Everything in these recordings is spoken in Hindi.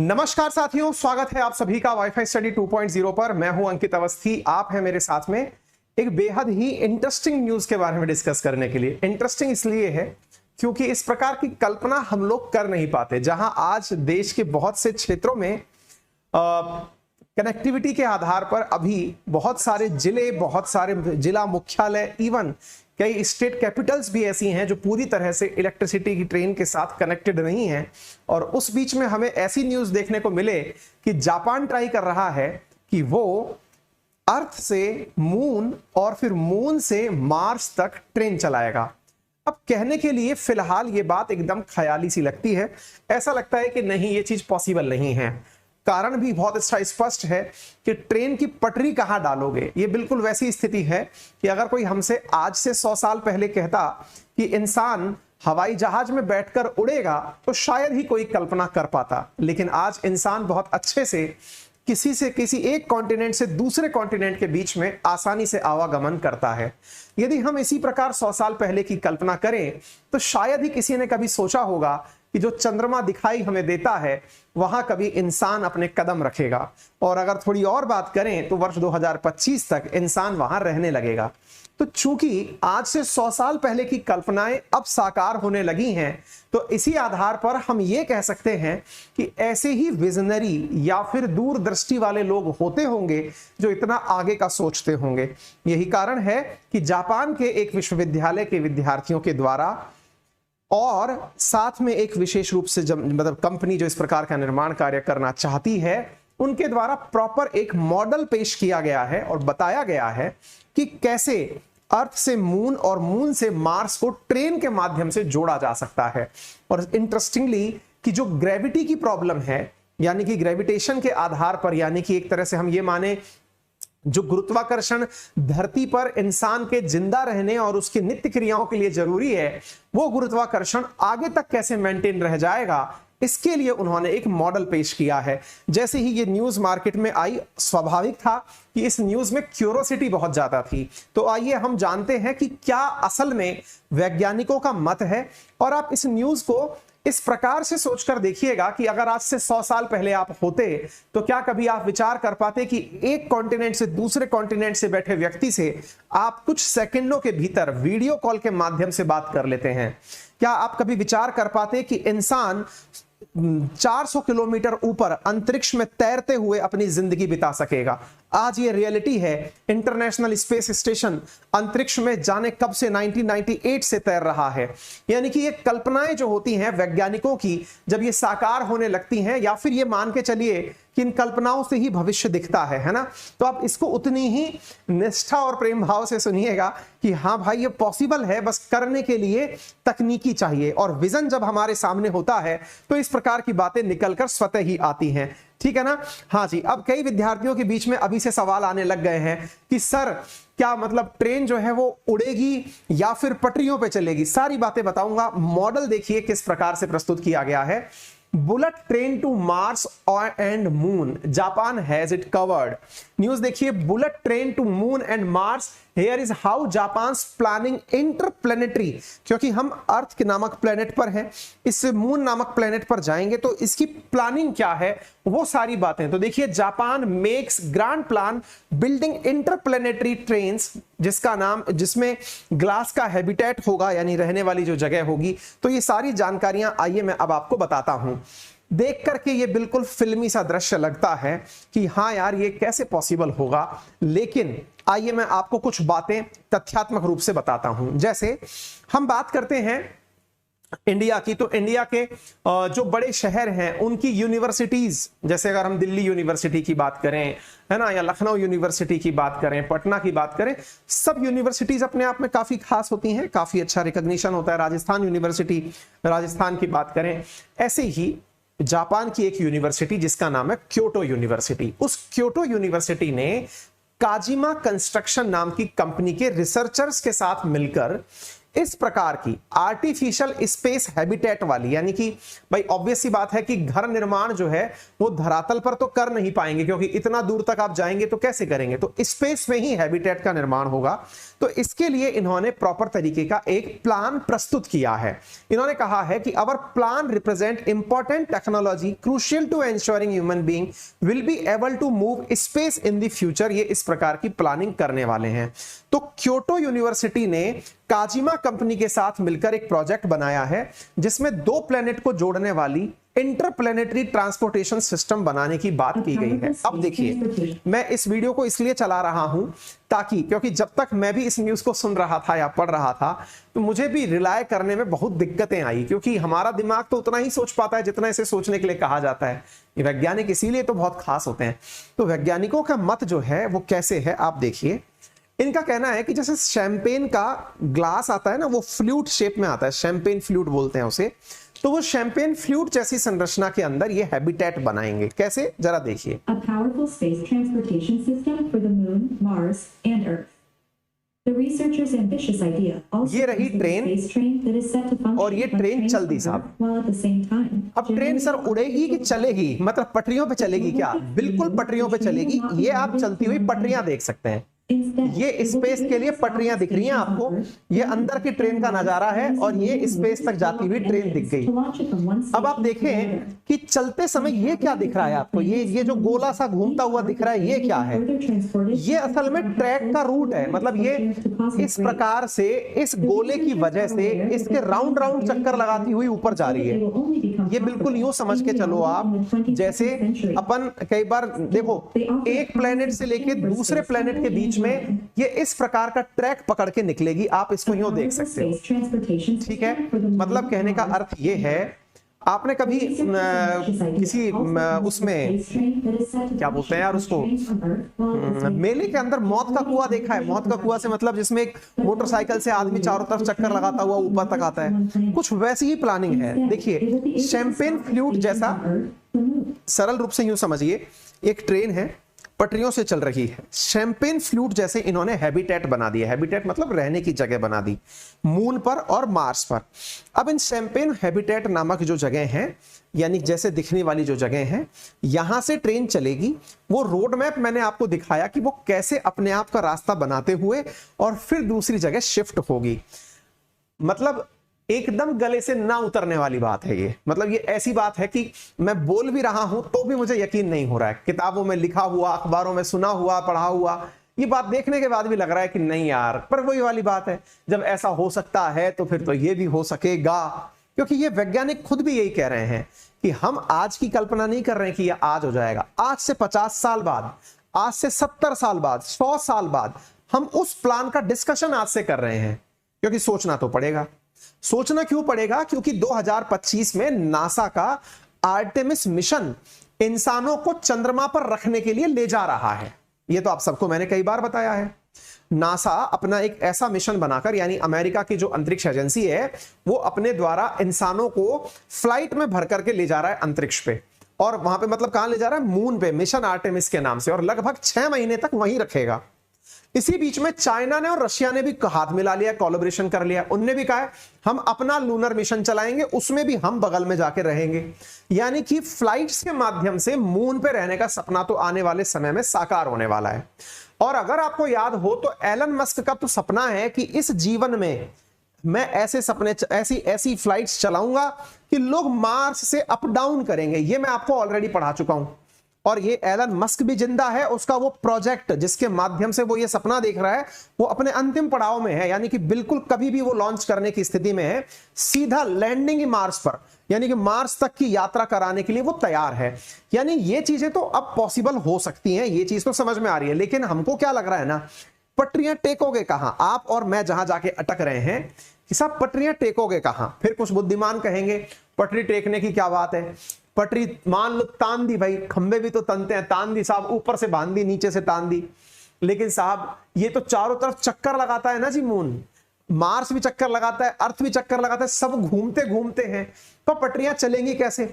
नमस्कार साथियों, स्वागत है आप सभी का वाईफाई स्टडी 2.0 पर। मैं हूं अंकित अवस्थी, आप हैं मेरे साथ में एक बेहद ही इंटरेस्टिंग न्यूज के बारे में डिस्कस करने के लिए। इंटरेस्टिंग इसलिए है क्योंकि इस प्रकार की कल्पना हम लोग कर नहीं पाते, जहां आज देश के बहुत से क्षेत्रों में कनेक्टिविटी के आधार पर अभी बहुत सारे जिले, बहुत सारे जिला मुख्यालय, इवन कई स्टेट कैपिटल्स भी ऐसी हैं जो पूरी तरह से इलेक्ट्रिसिटी की ट्रेन के साथ कनेक्टेड नहीं हैं। और उस बीच में हमें ऐसी न्यूज देखने को मिले कि जापान ट्राई कर रहा है कि वो अर्थ से मून और फिर मून से मार्स तक ट्रेन चलाएगा। अब कहने के लिए फिलहाल ये बात एकदम ख्याली सी लगती है, ऐसा लगता है कि नहीं, ये चीज पॉसिबल नहीं है। कारण भी बहुत अच्छा स्पष्ट है कि ट्रेन की पटरी कहां डालोगे। ये बिल्कुल वैसी स्थिति है कि अगर कोई हमसे आज से 100 साल पहले कहता कि इंसान हवाई जहाज में बैठकर उड़ेगा तो शायद ही कोई कल्पना कर पाता। लेकिन आज इंसान बहुत अच्छे से किसी एक कॉन्टिनेंट से दूसरे कॉन्टिनेंट के बीच में आसानी से आवागमन करता है। यदि हम इसी प्रकार 100 साल पहले की कल्पना करें तो शायद ही किसी ने कभी सोचा होगा कि जो चंद्रमा दिखाई हमें देता है वहां कभी इंसान अपने कदम रखेगा। और अगर थोड़ी और बात करें तो वर्ष 2025 तक इंसान वहां रहने लगेगा। तो चूंकि आज से 100 साल पहले की कल्पनाएं अब साकार होने लगी हैं, तो इसी आधार पर हम ये कह सकते हैं कि ऐसे ही विजनरी या फिर दूरदृष्टि वाले लोग होते होंगे जो इतना आगे का सोचते होंगे। यही कारण है कि जापान के एक विश्वविद्यालय के विद्यार्थियों के द्वारा और साथ में एक विशेष रूप से मतलब कंपनी जो इस प्रकार का निर्माण कार्य करना चाहती है, उनके द्वारा प्रॉपर एक मॉडल पेश किया गया है और बताया गया है कि कैसे अर्थ से मून और मून से मार्स को ट्रेन के माध्यम से जोड़ा जा सकता है। और इंटरेस्टिंगली कि जो ग्रेविटी की प्रॉब्लम है, यानी कि ग्रेविटेशन के आधार पर, यानी कि एक तरह से हम ये माने जो गुरुत्वाकर्षण धरती पर इंसान के जिंदा रहने और उसकी नित्य क्रियाओं के लिए जरूरी है, वो गुरुत्वाकर्षण आगे तक कैसे मेंटेन रह जाएगा, इसके लिए उन्होंने एक मॉडल पेश किया है। जैसे ही ये न्यूज मार्केट में आई, स्वाभाविक था कि इस न्यूज में क्यूरोसिटी बहुत ज्यादा थी। तो आइए हम जानते हैं कि क्या असल में वैज्ञानिकों का मत है। और आप इस न्यूज को इस प्रकार से सोचकर देखिएगा कि अगर आज से 100 साल पहले आप होते तो क्या कभी आप विचार कर पाते कि एक कॉन्टिनेंट से दूसरे कॉन्टिनेंट से बैठे व्यक्ति से आप कुछ सेकंडों के भीतर वीडियो कॉल के माध्यम से बात कर लेते हैं? क्या आप कभी विचार कर पाते कि इंसान 400 किलोमीटर ऊपर अंतरिक्ष में तैरते हुए अपनी जिंदगी बिता सकेगा? आज ये रियलिटी है। इंटरनेशनल स्पेस स्टेशन अंतरिक्ष में जाने कब से 1998 से तैर रहा है। यानी कि ये कल्पनाएं जो होती हैं वैज्ञानिकों की, जब ये साकार होने लगती हैं, या फिर ये मान के चलिए कि इन कल्पनाओं से ही भविष्य दिखता है ना, तो आप इसको उतनी ही निष्ठा और प्रेम भाव से सुनिएगा कि हाँ भाई, ये पॉसिबल है, बस करने के लिए तकनीकी चाहिए। और विजन जब हमारे सामने होता है तो इस प्रकार की बातें निकलकर स्वतः ही आती हैं। ठीक है ना? हाँ जी। अब कई विद्यार्थियों के बीच में अभी से सवाल आने लग गए हैं कि सर, क्या मतलब ट्रेन जो है वो उड़ेगी या फिर पटरियों पे चलेगी? सारी बातें बताऊंगा। मॉडल देखिए किस प्रकार से प्रस्तुत किया गया है। Bullet train to Mars and moon, Japan has it covered. News देखिए, bullet train to moon and Mars, here is how Japan planning interplanetary. क्योंकि हम अर्थ के नामक प्लेनेट पर हैं, इससे मून नामक प्लेनेट पर जाएंगे, तो इसकी प्लानिंग क्या है, वो सारी बातें। तो देखिए, Japan makes grand plan building interplanetary trains, जिसमें ग्लास का हैबिटेट होगा, यानी रहने वाली जो जगह होगी। तो ये सारी जानकारियां आइए मैं अब आपको बताता हूं। देख करके ये बिल्कुल फिल्मी सा दृश्य लगता है कि हाँ यार, ये कैसे पॉसिबल होगा। लेकिन आइए मैं आपको कुछ बातें तथ्यात्मक रूप से बताता हूं। जैसे हम बात करते हैं इंडिया की, तो इंडिया के जो बड़े शहर हैं उनकी यूनिवर्सिटीज, जैसे अगर हम दिल्ली यूनिवर्सिटी की बात करें, है ना, या लखनऊ यूनिवर्सिटी की बात करें, पटना की बात करें, सब यूनिवर्सिटीज अपने आप में काफी खास होती हैं, काफी अच्छा रिकॉग्निशन होता है। राजस्थान यूनिवर्सिटी, राजस्थान की बात करें, ऐसे ही जापान की एक यूनिवर्सिटी जिसका नाम है क्योटो यूनिवर्सिटी, उस क्योटो यूनिवर्सिटी ने काजिमा कंस्ट्रक्शन नाम की कंपनी के रिसर्चर्स के साथ मिलकर इस प्रकार की आर्टिफिशियल स्पेस हैबिटेट वाली, यानी कि भाई ऑब्वियस सी बात है कि घर निर्माण जो है वो धरातल पर तो कर नहीं पाएंगे, क्योंकि इतना दूर तक आप जाएंगे तो कैसे करेंगे, तो स्पेस में ही हैबिटेट का निर्माण होगा। तो इसके लिए इन्होंने प्रॉपर तरीके का एक प्लान प्रस्तुत किया है। इन्होंने कहा है कि our plan represent important technology crucial to ensuring human being will be able to move space in the future. ये इस प्रकार की प्लानिंग करने वाले हैं। तो क्योटो यूनिवर्सिटी ने काजिमा कंपनी के साथ मिलकर एक प्रोजेक्ट बनाया है जिसमें 2 प्लेनेट को जोड़ने वाली इंटरप्लेनेटरी ट्रांसपोर्टेशन सिस्टम बनाने की बात की गई है। अब देखिए, मैं इस वीडियो को इसलिए चला रहा हूं ताकि, क्योंकि जब तक मैं भी इस न्यूज को सुन रहा था या पढ़ रहा था तो मुझे भी रिलाय करने में बहुत दिक्कतें आई, क्योंकि हमारा दिमाग तो उतना ही सोच पाता है जितना इसे सोचने के लिए कहा जाता है। ये वैज्ञानिक इसीलिए तो बहुत खास होते हैं। तो वैज्ञानिकों का मत जो है वो कैसे है, आप देखिए। इनका कहना है कि जैसे शैंपेन का ग्लास आता है ना, वो फ्लूट शेप में आता है, शैंपेन फ्लूट बोलते हैं उसे, तो वो शैंपेन फ्लूट जैसी संरचना के अंदर ये हैबिटेट बनाएंगे। कैसे, जरा देखिए। A powerful space transportation system for the moon, Mars, and Earth. The researchers' ambitious idea also ये रही train, space train that is set to function और ये like ट्रेन trains चल दी on साहब। Earth, while at the same time अब ट्रेन सर उड़ेगी कि चलेगी, मतलब पटरियों पे चलेगी क्या? बिल्कुल पटरियों पे चलेगी। ये आप चलती हुई पटरियां देख सकते हैं। ये स्पेस के लिए पटरियां दिख रही हैं आपको, ये अंदर की ट्रेन का नजारा है और ये स्पेस तक जाती हुई ट्रेन दिख गई। अब आप देखें कि चलते समय ये क्या दिख रहा है आपको, ये जो गोला सा घूमता हुआ दिख रहा है, ये क्या है? ये असल में ट्रैक का रूट है। मतलब ये इस प्रकार से इस गोले की वजह से इसके राउंड राउंड चक्कर लगाती हुई ऊपर जा रही है। ये बिल्कुल यूं समझ के चलो आप, जैसे अपन कई बार देखो एक प्लेनेट से लेके दूसरे प्लेनेट के बीच में ये इस प्रकार का ट्रैक पकड़ के निकलेगी। आप इसको यूं देख सकते हो, ठीक है। मतलब कहने का अर्थ ये है, आपने कभी किसी उसमें क्या बोलते हैं यार उसको, मेले के अंदर मौत का कुआं देखा है? मौत का कुआं से मतलब जिसमें एक मोटरसाइकिल से आदमी चारों तरफ चक्कर लगाता हुआ ऊपर तक आता है, कुछ वैसी ही प्लानिंग है। देखिए शैंपेन फ्लूट जैसा, सरल रूप से यूं समझिए, एक ट्रेन है, पटरियों से चल रही है, शैंपेन फ्लूट जैसे इन्होंने हैबिटेट बना दिया। हैबिटेट मतलब रहने की जगह बना दी मून पर और मार्स पर। अब इन शैंपेन हैबिटेट नामक जो जगह हैं, यानी जैसे दिखने वाली जो जगह हैं, यहां से ट्रेन चलेगी। वो रोड मैप मैंने आपको दिखाया कि वो कैसे अपने आप का रास्ता बनाते हुए और फिर दूसरी जगह शिफ्ट होगी। मतलब एकदम गले से ना उतरने वाली बात है ये। मतलब ये ऐसी बात है कि मैं बोल भी रहा हूं तो भी मुझे यकीन नहीं हो रहा है। किताबों में लिखा हुआ, अखबारों में सुना हुआ, पढ़ा हुआ, ये बात देखने के बाद भी लग रहा है कि नहीं यार, पर वही वाली बात है, जब ऐसा हो सकता है तो फिर तो ये भी हो सकेगा। क्योंकि ये वैज्ञानिक खुद भी यही कह रहे हैं कि हम आज की कल्पना नहीं कर रहे हैं कि यह आज हो जाएगा। आज से 50 साल बाद, आज से 70 साल बाद, 100 साल बाद हम उस प्लान का डिस्कशन आज से कर रहे हैं। क्योंकि सोचना तो पड़ेगा। सोचना क्यों पड़ेगा? क्योंकि 2025 में नासा का आर्टेमिस मिशन इंसानों को चंद्रमा पर रखने के लिए ले जा रहा है। यह तो आप सबको मैंने कई बार बताया है। नासा अपना एक ऐसा मिशन बनाकर, यानी अमेरिका की जो अंतरिक्ष एजेंसी है, वो अपने द्वारा इंसानों को फ्लाइट में भर करके ले जा रहा है अंतरिक्ष पे। और वहां पे मतलब कहां ले जा रहा है? मून पे, मिशन आर्टेमिस के नाम से, और लगभग 6 महीने तक वहीं रखेगा। इसी बीच में चाइना ने और रशिया ने भी हाथ मिला लिया, कोलैबोरेशन कर लिया। उनने भी कहा हम अपना लूनर मिशन चलाएंगे, उसमें भी हम बगल में जाके रहेंगे। यानी कि फ्लाइट्स के माध्यम से मून पे रहने का सपना तो आने वाले समय में साकार होने वाला है। और अगर आपको याद हो तो एलन मस्क का तो सपना है कि इस जीवन में मैं ऐसे सपने, ऐसी फ्लाइट्स चलाऊंगा कि लोग मार्स से अप डाउन करेंगे। ये मैं आपको ऑलरेडी पढ़ा चुका हूं। और ये एलन मस्क भी जिंदा है, उसका वो प्रोजेक्ट जिसके माध्यम से वो ये सपना देख रहा है वो अपने अंतिम पड़ाव में है। यानी कि बिल्कुल कभी भी वो लॉन्च करने की स्थिति में है, सीधा लैंडिंग मार्स पर, यानी कि मार्स तक की यात्रा कराने के लिए वो तैयार है। यानी ये चीजें तो अब पॉसिबल हो सकती हैं, ये चीज तो समझ में आ रही है। लेकिन हमको क्या लग रहा है ना, पटरियां टेकोगे कहां? आप और मैं जहां जाके अटक रहे हैं कि साहब पटरियां टेकोगे कहां? फिर कुछ बुद्धिमान कहेंगे पटरी टेकने की क्या बात है, पटरी मान लो तान दी, भाई खंबे भी तो तनते हैं, तान दी साहब, ऊपर से बांध दी, नीचे से तान दी। लेकिन साहब ये तो चारों तरफ चक्कर लगाता है ना जी, मून, मार्स भी चक्कर लगाता है, अर्थ भी चक्कर लगाता है, सब घूमते घूमते हैं, तो पटरियां चलेंगी कैसे?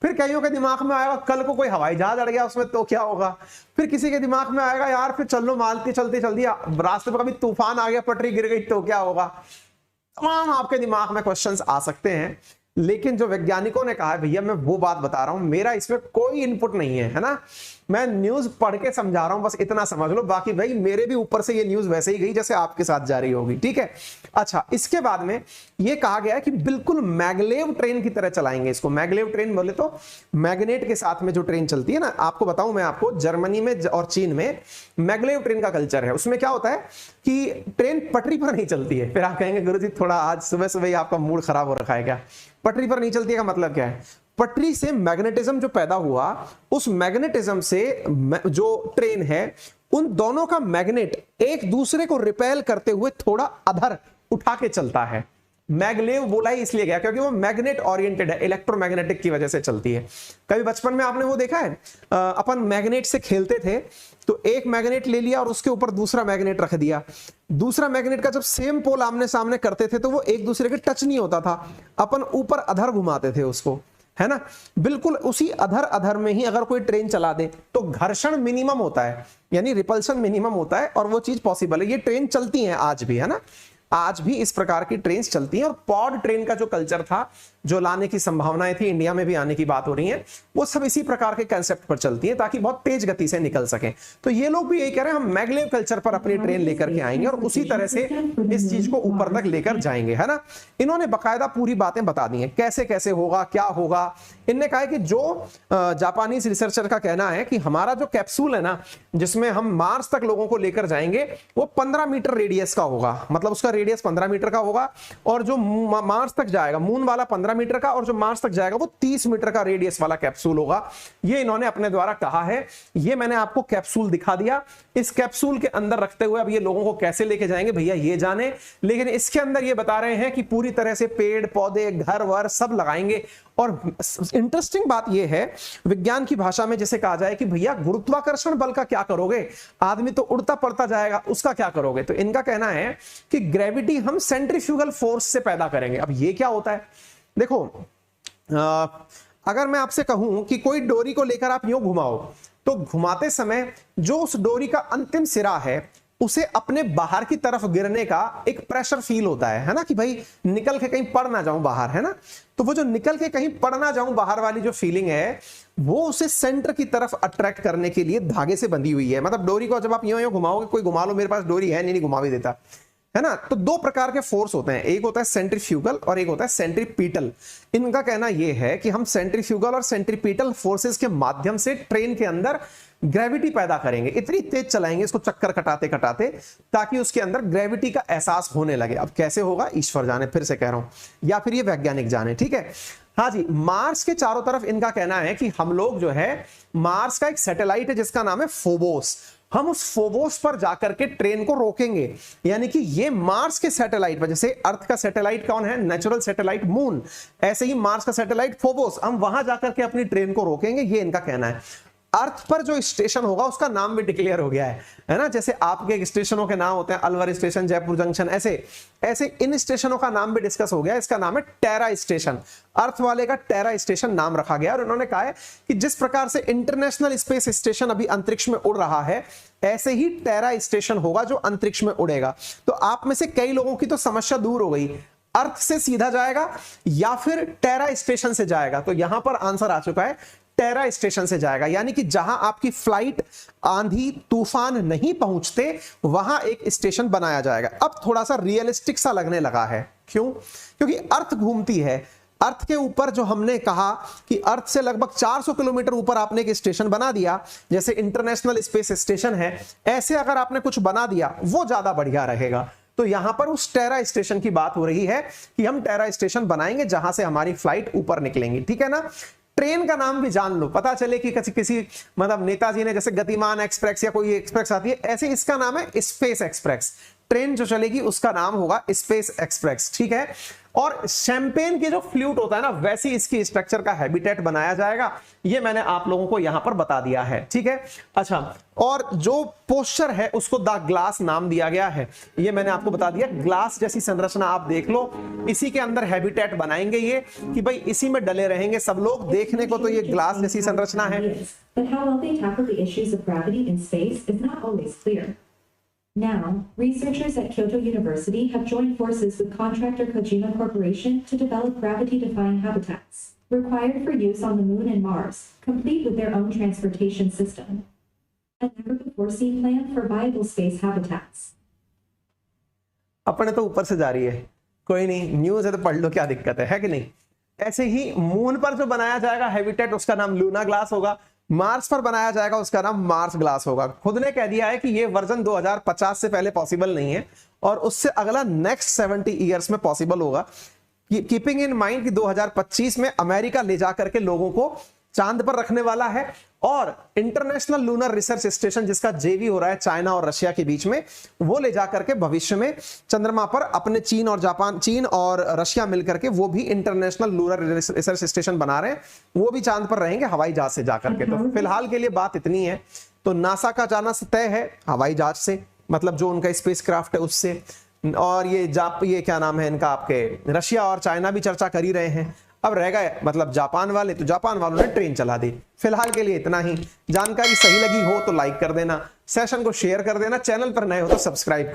फिर कईयों के दिमाग में आएगा कल को कोई हवाई जहाज अड़ गया उसमें तो क्या होगा। फिर किसी के दिमाग में आएगा यार फिर चलो मालती चलती चलती रास्ते पर कभी तूफान आ गया, पटरी गिर गई तो क्या होगा। तमाम आपके दिमाग में क्वेश्चंस आ सकते हैं, लेकिन जो वैज्ञानिकों ने कहा है भैया मैं वो बात बता रहा हूं, मेरा इसमें कोई इनपुट नहीं है, है ना, मैं न्यूज पढ़ के समझा रहा हूं, बस इतना समझ लो, बाकी भाई मेरे भी ऊपर से ये न्यूज वैसे ही गई जैसे आपके साथ जा रही होगी, ठीक है। अच्छा, इसके बाद में ये कहा गया है कि बिल्कुल मैगलेव ट्रेन की तरह चलाएंगे इसको। मैगलेव ट्रेन बोले तो मैग्नेट के साथ में जो ट्रेन चलती है ना, आपको बताऊं मैं आपको, जर्मनी में और चीन में मैगलेव ट्रेन का कल्चर है। उसमें क्या होता है कि ट्रेन पटरी पर नहीं चलती है। फिर आप कहेंगे गुरुजी थोड़ा आज सुबह सुबह ही आपका मूड खराब हो रखा है क्या, पटरी पर नहीं चलती है का मतलब क्या है? पटरी से मैग्नेटिज्म जो पैदा हुआ, उस मैग्नेटिज्म से जो ट्रेन है उन दोनों का मैग्नेट एक दूसरे को रिपेल करते हुए थोड़ा अधर उठा के चलता है। मैगलेव बोला ही इसलिए गया क्योंकि वो मैग्नेट ओरिएंटेड है, इलेक्ट्रोमैग्नेटिक की वजह से चलती है। कभी बचपन में आपने वो देखा है, अपन मैग्नेट से खेलते थे तो एक मैग्नेट ले लिया और उसके ऊपर दूसरा मैग्नेट रख दिया, दूसरा मैग्नेट का जब सेम पोल आमने सामने करते थे तो वो एक दूसरे के टच नहीं होता था, अपन ऊपर अधर घुमाते थे उसको, है ना। बिल्कुल उसी अधर अधर में ही अगर कोई ट्रेन चला दे तो घर्षण मिनिमम होता है, यानी रिपल्शन मिनिमम होता है, और वो चीज पॉसिबल है। ये ट्रेन चलती है आज भी, है ना, आज भी इस प्रकार की ट्रेन चलती हैं। और पॉड ट्रेन का जो कल्चर था, जो लाने की संभावनाएं थी, इंडिया में भी आने की बात हो रही है, वो सब इसी प्रकार के कंसेप्ट पर चलती है ताकि बहुत तेज गति से निकल सके। तो ये लोग भी यही कह रहे हैं, हम मैगलेव कल्चर पर अपनी ट्रेन लेकर के आएंगे और उसी तरह से इस चीज को ऊपर तक लेकर जाएंगे, है ना। इन्होंने बकायदा पूरी बातें बता दी हैं, कैसे कैसे होगा, क्या होगा। इनने कहा है कि जो जापानीज रिसर्चर का कहना है कि हमारा जो कैप्सूल है ना, जिसमें हम मार्स तक लोगों को लेकर जाएंगे, वो 15 मीटर रेडियस का होगा, मतलब उसका रेडियस 15 मीटर का होगा, और जो मार्स तक जाएगा, मून वाला 15 मीटर का, और जो मार्स तक जाएगा वो 30 मीटर का रेडियस वाला कैप्सूल होगा। ये इन्होंने अपने द्वारा कहा है। ये मैंने आपको कैप्सूल दिखा दिया। इस कैप्सूल के अंदर रखते हुए अब ये लोगों को कैसे लेके जाएंगे भैया ये जाने, लेकिन इसके अंदर ये बता रहे हैं कि पूरी तरह से पेड़ पौधे घर वर सब लगाएंगे। और इंटरेस्टिंग बात यह है, विज्ञान की भाषा में जैसे कहा जाए कि भैया गुरुत्वाकर्षण बल का क्या करोगे, आदमी तो उड़ता पड़ता जाएगा, उसका क्या करोगे? तो इनका कहना है कि ग्रेविटी हम सेंट्रीफ्यूगल फोर्स से पैदा करेंगे। अब ये क्या होता है? देखो, अगर मैं आपसे कहूं कि कोई डोरी को लेकर आप यूं घुमाओ, तो घुमाते समय जो उस डोरी का अंतिम सिरा है उसे अपने बाहर की तरफ गिरने का एक प्रेशर फील होता है ना, कि भाई निकल के कहीं पड़ ना जाऊं बाहर, है ना। तो वो जो निकल के कहीं पड़ ना जाऊं बाहर वाली जो फीलिंग है, वो उसे सेंटर की तरफ अट्रैक्ट करने के लिए धागे से बंधी हुई है। मतलब डोरी को जब आप यूं यूं घुमाओगे, कोई घुमा लो, मेरे पास डोरी है नहीं घुमा भी देता, है ना। तो दो प्रकार के फोर्स होते हैं, एक होता है सेंट्रीफ्यूगल और एक होता है सेंट्रीपीटल। इनका कहना यह है कि हम सेंट्रीफ्यूगल और सेंट्रीपीटल फोर्सेस के माध्यम से ट्रेन के अंदर ग्रेविटी पैदा करेंगे, इतनी तेज चलाएंगे इसको चक्कर कटाते कटाते, ताकि उसके अंदर ग्रेविटी का एहसास होने लगे। अब कैसे होगा ईश्वर जाने, फिर से कह रहा हूं, या फिर ये वैज्ञानिक जाने, ठीक है। हाँ जी, मार्स के चारों तरफ इनका कहना है कि हम लोग जो है, मार्स का एक सैटेलाइट है जिसका नाम है फोबोस, हम उस फोबोस पर जाकर के ट्रेन को रोकेंगे। यानी कि ये मार्स के सैटेलाइट पर, जैसे अर्थ का सैटेलाइट कौन है, नेचुरल सैटेलाइट मून, ऐसे ही मार्स का सैटेलाइट फोबोस, हम वहां जाकर के अपनी ट्रेन को रोकेंगे, ये इनका कहना है। अर्थ पर जो स्टेशन होगा उसका नाम भी डिक्लेयर हो गया है ना। जैसे आपके स्टेशनों के नाम होते हैं अलवर स्टेशन, जयपुर जंक्शन, ऐसे ऐसे इन स्टेशनों का नाम भी डिस्कस हो गया। इसका नाम है टेरा स्टेशन, अर्थ वाले का टेरा स्टेशन नाम रखा गया। और उन्होंने कहा है कि जिस प्रकार से इंटरनेशनल स्पेस स्टेशन अभी अंतरिक्ष में उड़ रहा है, ऐसे ही टेरा स्टेशन होगा जो अंतरिक्ष में उड़ेगा। तो आप में से कई लोगों की तो समस्या दूर हो गई, अर्थ से सीधा जाएगा या फिर टेरा स्टेशन से जाएगा। तो यहां पर आंसर आ चुका है, टेरा स्टेशन से जाएगा। यानी कि जहां आपकी फ्लाइट आंधी तूफान नहीं पहुंचते, वहां एक स्टेशन बनाया जाएगा। अब थोड़ा सा रियलिस्टिक सा लगने लगा है। क्यों? क्योंकि अर्थ घूमती है, अर्थ के ऊपर जो हमने कहा कि अर्थ से लगभग 400 किलोमीटर ऊपर आपने एक स्टेशन बना दिया, जैसे इंटरनेशनल स्पेस स्टेशन है, ऐसे अगर आपने कुछ बना दिया वो ज्यादा बढ़िया रहेगा। तो यहां पर उस टेरा स्टेशन की बात हो रही है कि हम टेरा स्टेशन बनाएंगे जहां से हमारी फ्लाइट ऊपर निकलेंगी, ठीक है ना। ट्रेन का नाम भी जान लो, पता चले कि किसी मतलब नेताजी ने, जैसे गतिमान एक्सप्रेस या कोई एक्सप्रेस आती है, ऐसे इसका नाम है स्पेस एक्सप्रेस। ट्रेन जो चलेगी उसका नाम होगा स्पेस एक्सप्रेस, ठीक है। और शैंपेन की जो फ्लूट होता है ना, वैसी इसकी स्ट्रक्चर का हैबिटेट बनाया जाएगा। ये मैंने आप लोगों को यहां पर बता दिया है, ठीक है। अच्छा, और जो पोस्चर है उसको द ग्लास नाम दिया गया है, ये मैंने आपको बता दिया। ग्लास जैसी संरचना आप देख लो, इसी के अंदर हैबिटेट बनाएंगे ये, कि भाई इसी में डले रहेंगे सब लोग। देखने को तो ये ग्लास जैसी संरचना है। But how well they tackle the issues of gravity in space is not always clear. Now, researchers at Kyoto University have joined forces with contractor Kojima Corporation to develop gravity-defying habitats, required for use on the Moon and Mars, complete with their own transportation system. A never-before-seen plan for viable space habitats. अपने तो ऊपर से जा रही है, कोई नहीं, न्यूज़ है तो पढ़ लो, क्या दिक्कत है कि नहीं। ऐसे ही मून पर जो बनाया जाएगा हैबिटेट, उसका नाम लूना ग्लास होगा। मार्स पर बनाया जाएगा, उसका नाम मार्स ग्लास होगा। खुद ने कह दिया है कि ये वर्जन 2050 से पहले पॉसिबल नहीं है और उससे अगला नेक्स्ट 70 ईयर्स में पॉसिबल होगा। कीपिंग इन माइंड कि 2025 में अमेरिका ले जाकर के लोगों को चांद पर रखने वाला है और इंटरनेशनल लूनर रिसर्च स्टेशन, जिसका जेवी हो रहा है चाइना और रशिया के बीच में, वो ले जाकर के भविष्य में चंद्रमा पर अपने चीन और रशिया मिलकर के वो भी इंटरनेशनल लूनर रिसर्च स्टेशन बना रहे हैं। वो भी चांद पर रहेंगे हवाई जहाज से जाकर के। तो फिलहाल के लिए बात इतनी है। तो नासा का जाना तय है हवाई जहाज से, मतलब जो उनका स्पेसक्राफ्ट है उससे। और ये क्या नाम है इनका, आपके रशिया और चाइना भी चर्चा कर ही रहे हैं। अब रह गए मतलब जापान वाले, तो जापान वालों ने ट्रेन चला दी। फिलहाल के लिए इतना ही। जानकारी सही लगी हो तो लाइक कर देना, सेशन को शेयर कर देना, चैनल पर नए हो तो सब्सक्राइब कर